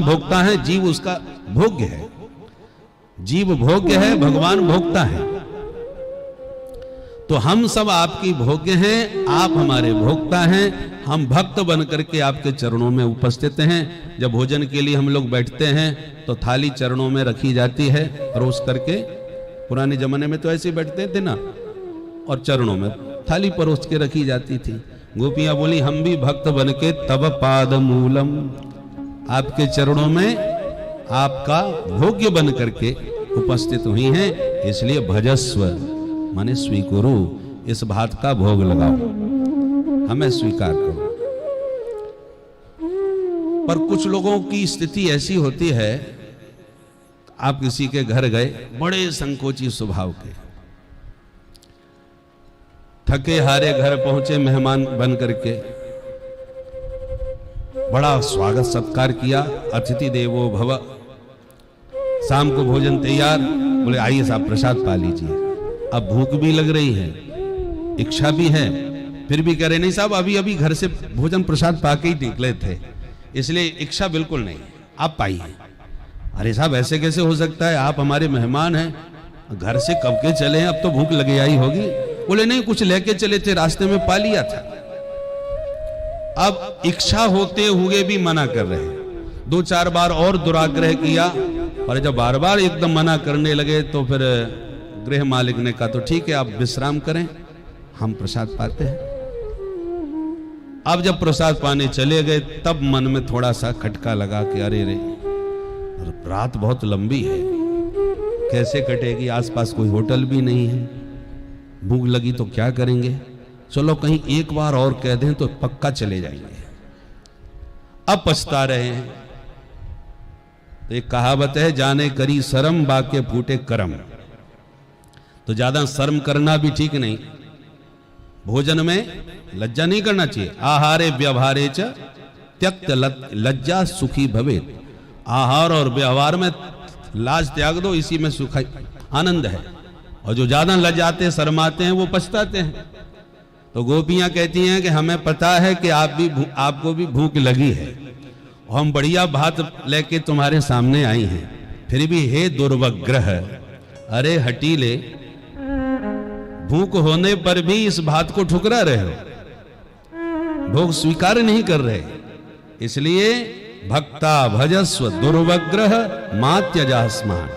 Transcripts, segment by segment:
भोक्ता है, जीव उसका भोग्य है। जीव भोग्य है, भगवान भोक्ता है। तो हम सब आपकी भोग्य हैं, आप हमारे भोक्ता हैं। हम भक्त बन करके आपके चरणों में उपस्थित हैं। जब भोजन के लिए हम लोग बैठते हैं तो थाली चरणों में रखी जाती है, परोस करके। पुराने जमाने में तो ऐसे ही बैठते थे ना, और चरणों में थाली परोस के रखी जाती थी। गोपियां बोली, हम भी भक्त बन के तब पाद मूलम, आपके चरणों में आपका भोग्य बन करके उपस्थित हुई हैं, इसलिए भजस्व माने स्वीकुरु, इस भात का भोग लगाओ, हमें स्वीकार करो। पर कुछ लोगों की स्थिति ऐसी होती है, आप किसी के घर गए, बड़े संकोची स्वभाव के, थके हारे घर पहुंचे मेहमान बन करके, बड़ा स्वागत सत्कार किया, अतिथि देवो भव। शाम को भोजन तैयार, बोले आइए साहब प्रसाद पा लीजिए। अब भूख भी लग रही है, इच्छा भी है, फिर भी कह रहे नहीं साहब अभी अभी घर से भोजन प्रसाद पाके ही निकले थे, इसलिए इच्छा बिल्कुल नहीं, आप पाइए। अरे साहब ऐसे कैसे हो सकता है, आप हमारे मेहमान हैं, घर से कब के चले हैं, अब तो भूख लगी आई होगी। बोले नहीं, कुछ लेके चले थे, रास्ते में पा लिया था। अब इच्छा होते हुए भी मना कर रहे हैं। 2-4 बार और दुराग्रह किया, और जब बार बार एकदम मना करने लगे तो फिर गृह मालिक ने कहा तो ठीक है, आप विश्राम करें, हम प्रसाद पाते हैं। अब जब प्रसाद पाने चले गए तब मन में थोड़ा सा खटका लगा कि अरे रे, रात बहुत लंबी है, कैसे कटेगी, आसपास कोई होटल भी नहीं है, भूख लगी तो क्या करेंगे, चलो कहीं एक बार और कह दें तो पक्का चले जाएंगे। अब पछता रहे हैं। तो एक कहावत है, जाने करी शर्म बाके फूटे करम। तो ज्यादा शर्म करना भी ठीक नहीं, भोजन में लज्जा नहीं करना चाहिए। आहारे व्यवहारे च त्यक्त लज्जा सुखी भवेत्। आहार और व्यवहार में लाज त्याग दो, इसी में सुख आनंद है। और जो ज्यादा लज्जाते शर्माते हैं वो पछताते हैं। तो गोपियां कहती हैं कि हमें पता है कि आपको भी भूख लगी है, और हम बढ़िया भात लेके तुम्हारे सामने आई हैं, फिर भी हे दुर्वग्रह, अरे हटीले, भूख होने पर भी इस भात को ठुकरा रहे हो, भोग स्वीकार नहीं कर रहे। इसलिए भक्ता भजस्व दुर्वग्रह मात्यजास्मान।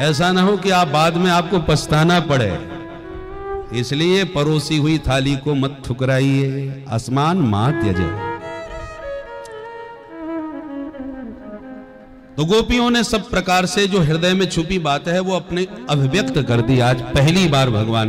ऐसा ना हो कि आप बाद में आपको पछताना पड़े, इसलिए परोसी हुई थाली को मत ठुकराइए। अस्मान मात्यज। तो गोपियों ने सब प्रकार से जो हृदय में छुपी बात है वो अपने अभिव्यक्त कर दी। आज पहली बार भगवान